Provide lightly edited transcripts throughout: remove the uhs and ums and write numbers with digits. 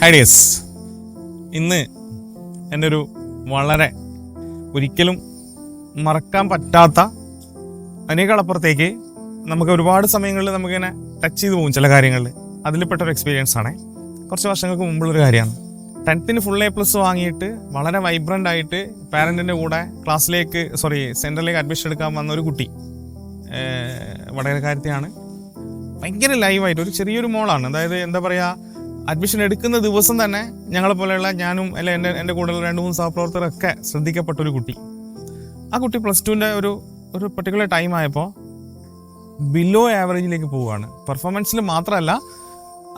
Ideas. ഇന്ന് എൻ്റെ ഒരു വളരെ ഒരിക്കലും മറക്കാൻ പറ്റാത്ത അതിനേക്കാളപ്പുറത്തേക്ക് നമുക്ക് ഒരുപാട് സമയങ്ങളിൽ നമുക്കിങ്ങനെ ടച്ച് ചെയ്ത് പോകും ചില കാര്യങ്ങളിൽ. അതിൽപ്പെട്ടൊരു എക്സ്പീരിയൻസ് ആണ്. കുറച്ച് വർഷങ്ങൾക്ക് മുമ്പുള്ളൊരു കാര്യമാണ്. 10th ഫുൾ A+ വാങ്ങിയിട്ട് വളരെ വൈബ്രൻ്റ് ആയിട്ട് പാരൻറ്റിൻ്റെ കൂടെ സെൻറ്ററിലേക്ക് അഡ്മിഷൻ എടുക്കാൻ വന്ന ഒരു കുട്ടി വടകരക്കാരത്തെയാണ്. ഭയങ്കര ലൈവായിട്ട് ഒരു ചെറിയൊരു മോളാണ്. അതായത് എന്താ പറയുക, അഡ്മിഷൻ എടുക്കുന്ന ദിവസം തന്നെ ഞങ്ങളെപ്പോലെയുള്ള ഞാനും എൻ്റെ കൂടെയുള്ള 2-3 സഹപ്രവർത്തകരൊക്കെ ശ്രദ്ധിക്കപ്പെട്ടൊരു കുട്ടി. ആ കുട്ടി +2ൻ്റെ ഒരു പെർട്ടിക്കുലർ ടൈം ആയപ്പോൾ ബിലോ ആവറേജിലേക്ക് പോവുകയാണ്. പെർഫോമൻസിൽ മാത്രമല്ല,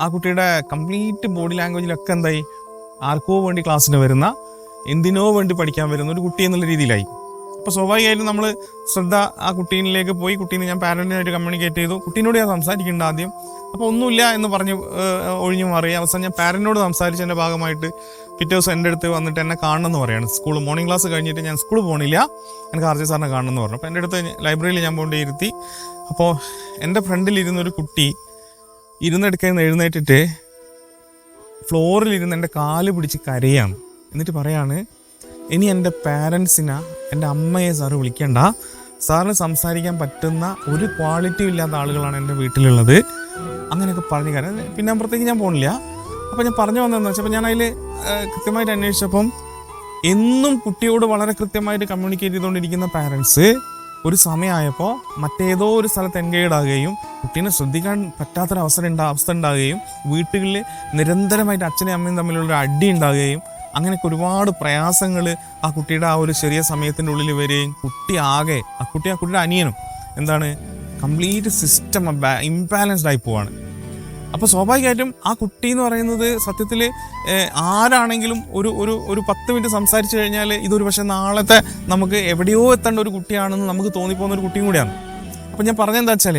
ആ കുട്ടിയുടെ കംപ്ലീറ്റ് ബോഡി ലാംഗ്വേജിലൊക്കെ എന്തായി, ആർക്കോ വേണ്ടി ക്ലാസ്സിന് വരുന്ന, എന്തിനോ വേണ്ടി പഠിക്കാൻ വരുന്ന ഒരു കുട്ടി എന്നുള്ള രീതിയിലായി. അപ്പോൾ സ്വാഭാവികമായിട്ടും നമ്മൾ ശ്രദ്ധ ആ കുട്ടീനിലേക്ക് പോയി. കുട്ടീനെ ഞാൻ പാരൻറ്റിനായിട്ട് കമ്മ്യൂണിക്കേറ്റ് ചെയ്തു. കുട്ടീനോട് ഞാൻ സംസാരിക്കേണ്ട ആദ്യം. അപ്പോൾ ഒന്നുമില്ല എന്ന് പറഞ്ഞ് ഒഴിഞ്ഞു മാറി. അവസാനം ഞാൻ പാരൻറ്റിനോട് സംസാരിച്ചതിൻ്റെ ഭാഗമായിട്ട് പിറ്റേ ദിവസം എൻ്റെ അടുത്ത് വന്നിട്ട് എന്നെ കാണണമെന്ന് പറയുകയാണ്. മോർണിംഗ് ക്ലാസ് കഴിഞ്ഞിട്ട് ഞാൻ സ്കൂളിൽ പോകണില്ല, എനിക്ക് RJ സാറിനെ കാണണമെന്ന് പറഞ്ഞു. അപ്പോൾ എൻ്റെ അടുത്ത് ലൈബ്രറിയിൽ ഞാൻ പോകേണ്ടി ഇരുത്തി. അപ്പോൾ എൻ്റെ ഫ്രണ്ടിലിരുന്നൊരു കുട്ടി ഇരുന്നെടുക്കാൻ എഴുന്നേറ്റിട്ട് ഫ്ലോറിലിരുന്ന് എൻ്റെ കാല് പിടിച്ച് കരയാണ്. എന്നിട്ട് പറയാണ്, ഇനി എൻ്റെ പാരൻസിനെ, എൻ്റെ അമ്മയെ സാറ് വിളിക്കേണ്ട, സാറിന് സംസാരിക്കാൻ പറ്റുന്ന ഒരു ക്വാളിറ്റിയും ഇല്ലാത്ത ആളുകളാണ് എൻ്റെ വീട്ടിലുള്ളത്, അങ്ങനെയൊക്കെ പറഞ്ഞു. കാരണം പിന്നെ അപ്പുറത്തേക്ക് ഞാൻ പോകണില്ല. അപ്പോൾ ഞാൻ പറഞ്ഞു വന്നതെന്ന് വെച്ചാൽ, അപ്പോൾ ഞാൻ അതിൽ കൃത്യമായിട്ട് അന്വേഷിച്ചപ്പം എന്നും കുട്ടിയോട് വളരെ കൃത്യമായിട്ട് കമ്മ്യൂണിക്കേറ്റ് ചെയ്തുകൊണ്ടിരിക്കുന്ന പാരൻസ് ഒരു സമയമായപ്പോൾ മറ്റേതോ ഒരു സ്ഥലത്ത് എൻഗേജ് ആകുകയും കുട്ടീനെ ശ്രദ്ധിക്കാൻ പറ്റാത്തൊരവസ്ഥ ഉണ്ടാകുകയും വീട്ടുകളിൽ നിരന്തരമായിട്ട് അച്ഛനും അമ്മയും തമ്മിലുള്ള അടി ഉണ്ടാകുകയും അങ്ങനെയൊക്കെ ഒരുപാട് പ്രയാസങ്ങൾ ആ കുട്ടിയുടെ ആ ഒരു ചെറിയ സമയത്തിൻ്റെ ഉള്ളിൽ വരികയും ആ കുട്ടിയുടെ അനിയനും എന്താണ് കംപ്ലീറ്റ് സിസ്റ്റം ഇംബാലൻസ്ഡ് ആയി പോവാണ്. അപ്പോൾ സ്വാഭാവികമായിട്ടും ആ കുട്ടി എന്ന് പറയുന്നത് സത്യത്തിൽ ആരാണെങ്കിലും ഒരു 10 മിനിറ്റ് സംസാരിച്ചു കഴിഞ്ഞാൽ ഇതൊരു പക്ഷേ നാളത്തെ നമുക്ക് എവിടെയോ എത്തേണ്ട ഒരു കുട്ടിയാണെന്ന് നമുക്ക് തോന്നിപ്പോകുന്ന ഒരു കുട്ടിയും കൂടിയാണ്. അപ്പോൾ ഞാൻ പറഞ്ഞതെന്താ വെച്ചാൽ,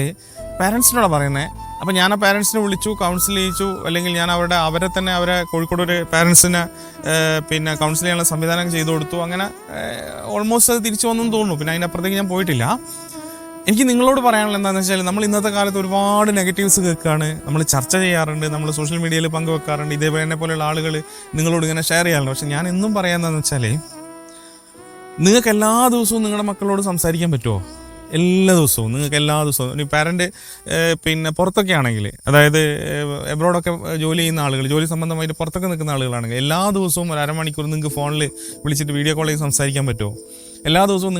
പാരൻസിനോടാണ് പറയുന്നത്. അപ്പോൾ ഞാൻ ആ പാരൻസിനെ വിളിച്ചു, കൗൺസിൽ ചെയ്യിച്ചു. അല്ലെങ്കിൽ ഞാൻ അവരെ കോഴിക്കോട് ഒരു പാരൻസിനെ കൗൺസിൽ ചെയ്യാനുള്ള സംവിധാനം ചെയ്തു കൊടുത്തു. അങ്ങനെ ഓൾമോസ്റ്റ് അത് തിരിച്ചു വന്നെന്ന് തോന്നുന്നു. പിന്നെ അതിനപ്പുറത്തേക്ക് ഞാൻ പോയിട്ടില്ല. എനിക്ക് നിങ്ങളോട് പറയാനുള്ള എന്താണെന്ന് വെച്ചാൽ, നമ്മൾ ഇന്നത്തെ കാലത്ത് ഒരുപാട് നെഗറ്റീവ്സ് കേൾക്കുകയാണ്, നമ്മൾ ചർച്ച ചെയ്യാറുണ്ട്, നമ്മൾ സോഷ്യൽ മീഡിയയിൽ പങ്കുവെക്കാറുണ്ട്, ഇതേപോലെ എന്നെ പോലെയുള്ള ആളുകൾ നിങ്ങളോട് ഇങ്ങനെ ഷെയർ ചെയ്യാറുണ്ട്. പക്ഷെ ഞാൻ എന്നും പറയാമെന്ന് വെച്ചാൽ, നിങ്ങൾക്ക് എല്ലാ ദിവസവും നിങ്ങളുടെ മക്കളോട് സംസാരിക്കാൻ പറ്റുമോ? എല്ലാ ദിവസവും നിങ്ങൾക്ക് ഇനി പാരൻറ്റ് പുറത്തൊക്കെ ആണെങ്കിൽ, അതായത് എബ്രോഡൊക്കെ ജോലി ചെയ്യുന്ന ആളുകൾ, ജോലി സംബന്ധമായിട്ട് പുറത്തൊക്കെ നിൽക്കുന്ന ആളുകളാണെങ്കിൽ എല്ലാ ദിവസവും ഒരു അരമണിക്കൂർ നിങ്ങൾക്ക് ഫോണിൽ വിളിച്ചിട്ട് വീഡിയോ കോൾ ചെയ്ത് സംസാരിക്കാൻ പറ്റുമോ? എല്ലാ ദിവസവും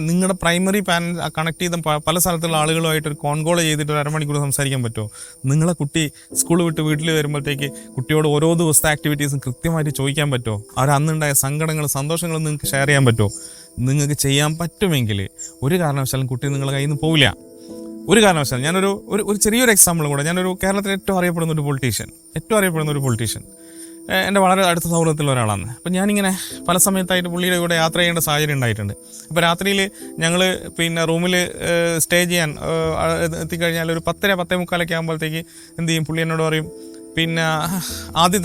നിങ്ങളുടെ പ്രൈമറി പാരൻറ്റ് കണക്ട് ചെയ്ത പല സ്ഥലത്തുള്ള ആളുകളുമായിട്ട് ഒരു കോൺ കോൾ ചെയ്തിട്ട് ഒരു അരമണിക്കൂർ സംസാരിക്കാൻ പറ്റുമോ? നിങ്ങളെ കുട്ടി സ്കൂൾ വിട്ട് വീട്ടിൽ വരുമ്പോഴത്തേക്ക് കുട്ടിയോട് ഓരോ ദിവസത്തെ ആക്ടിവിറ്റീസും കൃത്യമായിട്ട് ചോദിക്കാൻ പറ്റുമോ? അന്നുണ്ടായ സങ്കടങ്ങളും സന്തോഷങ്ങളും നിങ്ങൾക്ക് ഷെയർ ചെയ്യാൻ പറ്റുമോ? നിങ്ങൾക്ക് ചെയ്യാൻ പറ്റുമെങ്കിൽ ഒരു കാരണവശാലും കുട്ടി നിങ്ങളുടെ കയ്യിൽ നിന്ന് പോവില്ല. ഒരു കാരണവശാലും. ഞാനൊരു ചെറിയൊരു എക്സാമ്പിൾ കൂടെ. കേരളത്തിൽ ഏറ്റവും അറിയപ്പെടുന്ന ഒരു പൊളിറ്റീഷ്യൻ എൻ്റെ വളരെ അടുത്ത സൗഹൃദത്തിലുള്ള ഒരാളാണ്. അപ്പം ഞാനിങ്ങനെ പല സമയത്തായിട്ട് പുള്ളിയുടെ കൂടെ യാത്ര ചെയ്യേണ്ട സാഹചര്യം ഉണ്ടായിട്ടുണ്ട്. അപ്പോൾ രാത്രിയിൽ ഞങ്ങൾ റൂമിൽ സ്റ്റേ ചെയ്യാൻ എത്തിക്കഴിഞ്ഞാൽ ഒരു 10-10:45 ആകുമ്പോഴത്തേക്ക് എന്ത് ചെയ്യും, പുള്ളി എന്നോട് പറയും, ആദ്യം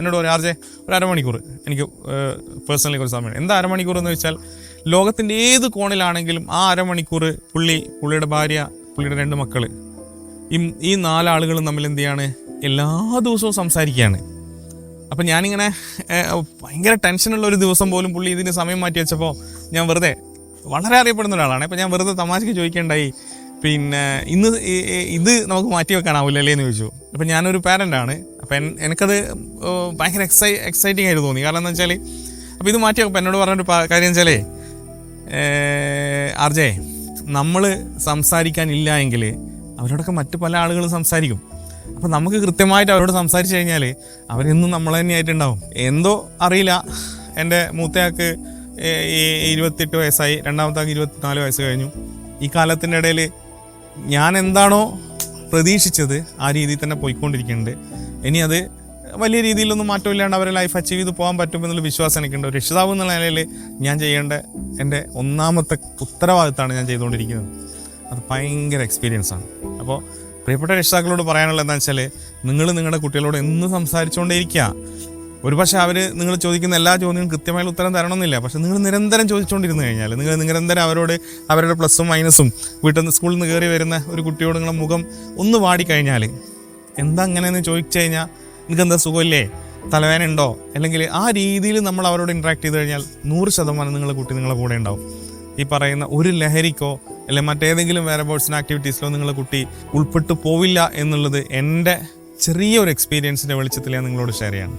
എന്നോട് പറയും, RJ ഒരു അരമണിക്കൂർ എനിക്ക് പേഴ്സണലി കുറച്ച് സമയം. എന്താ അരമണിക്കൂർ എന്ന് വെച്ചാൽ, ലോകത്തിൻ്റെ ഏത് കോണിലാണെങ്കിലും ആ അരമണിക്കൂർ പുള്ളിയുടെ ഭാര്യ, പുള്ളിയുടെ 2 മക്കൾ, ഈ 4 ആളുകളും തമ്മിൽ എന്ത് ചെയ്യാണ്, എല്ലാ ദിവസവും സംസാരിക്കുകയാണ്. അപ്പം ഞാനിങ്ങനെ ഭയങ്കര ടെൻഷനുള്ള ഒരു ദിവസം പോലും പുള്ളി ഇതിന് സമയം മാറ്റി വെച്ചപ്പോൾ ഞാൻ വളരെ അറിയപ്പെടുന്ന ഒരാളാണ്. അപ്പം ഞാൻ വെറുതെ തമാശയ്ക്ക് ചോദിക്കേണ്ടായി, ഇന്ന് ഇത് നമുക്ക് മാറ്റി വെക്കാനാവില്ലല്ലേ എന്ന് ചോദിച്ചു. അപ്പം ഞാനൊരു പാരൻ്റാണ്. അപ്പം എനിക്കത് ഭയങ്കര എക്സൈറ്റിംഗ് ആയിട്ട് തോന്നി. കാരണം എന്താ വെച്ചാൽ, അപ്പോൾ ഇത് മാറ്റി വെക്കാം. എന്നോട് പറഞ്ഞൊരു കാര്യം വെച്ചാലേ, RJ നമ്മൾ സംസാരിക്കാനില്ല എങ്കിൽ അവരോടൊക്കെ മറ്റു പല ആളുകളും സംസാരിക്കും. അപ്പം നമുക്ക് കൃത്യമായിട്ട് അവരോട് സംസാരിച്ച് കഴിഞ്ഞാൽ അവരെന്നും നമ്മൾ തന്നെയായിട്ടുണ്ടാവും. എന്തോ അറിയില്ല, എൻ്റെ മൂത്തയാൾക്ക് 28 വയസ്സായി, രണ്ടാമത്തെ ആൾക്ക് 24 വയസ്സ് കഴിഞ്ഞു. ഈ കാലത്തിൻ്റെ ഇടയിൽ ഞാൻ എന്താണോ പ്രതീക്ഷിച്ചത് ആ രീതിയിൽ തന്നെ പോയിക്കൊണ്ടിരിക്കുന്നുണ്ട്. ഇനി അത് വലിയ രീതിയിലൊന്നും മാറ്റമില്ലാണ്ട് അവരെ ലൈഫ് അച്ചീവ് ചെയ്ത് പോകാൻ പറ്റുമെന്നുള്ള വിശ്വാസം എനിക്കുണ്ട്. ഒരു രക്ഷിതാവ് എന്നുള്ള നിലയിൽ ഞാൻ ചെയ്യേണ്ട എൻ്റെ ഒന്നാമത്തെ ഉത്തരവാദിത്തമാണ് ഞാൻ ചെയ്തുകൊണ്ടിരിക്കുന്നത്. അത് ഭയങ്കര എക്സ്പീരിയൻസാണ്. അപ്പോൾ പ്രിയപ്പെട്ട രക്ഷിതാക്കളോട് പറയാനുള്ളത് എന്താണെന്ന് വെച്ചാൽ, നിങ്ങൾ നിങ്ങളുടെ കുട്ടികളോട് എന്നും സംസാരിച്ചുകൊണ്ടേയിരിക്കുക. ഒരുപക്ഷെ നിങ്ങൾ ചോദിക്കുന്ന എല്ലാ ചോദ്യങ്ങളും കൃത്യമായ ഉത്തരം തരണമെന്നില്ല. പക്ഷെ നിങ്ങൾ നിരന്തരം ചോദിച്ചുകൊണ്ടിരുന്നു കഴിഞ്ഞാൽ, നിങ്ങൾ നിരന്തരം അവരുടെ പ്ലസും മൈനസും വീട്ടിൽ നിന്ന് സ്കൂളിൽ നിന്ന് കയറി വരുന്ന ഒരു കുട്ടിയോട് നിങ്ങളുടെ മുഖം ഒന്ന് വാടിക്കഴിഞ്ഞാൽ, എന്താ അങ്ങനെയെന്ന് ചോദിച്ചു കഴിഞ്ഞാൽ, നിനക്കെന്താ സുഖമില്ലേ, തലവേദന ഉണ്ടോ, അല്ലെങ്കിൽ ആ രീതിയിൽ നമ്മൾ അവരോട് ഇൻട്രാക്ട് ചെയ്ത് കഴിഞ്ഞാൽ 100% നിങ്ങളുടെ കുട്ടി നിങ്ങളുടെ കൂടെ ഉണ്ടാവും. ഈ പറയുന്ന ഒരു ലഹരിക്കോ അല്ലെങ്കിൽ മറ്റേതെങ്കിലും വേറെ പേഴ്സണൽ ആക്ടിവിറ്റീസിലോ നിങ്ങളുടെ കുട്ടി ഉൾപ്പെട്ടു പോവില്ല എന്നുള്ളത് എൻ്റെ ചെറിയൊരു എക്സ്പീരിയൻസിൻ്റെ വെളിച്ചത്തിൽ ഞാൻ നിങ്ങളോട് ഷെയർ ചെയ്യാണ്.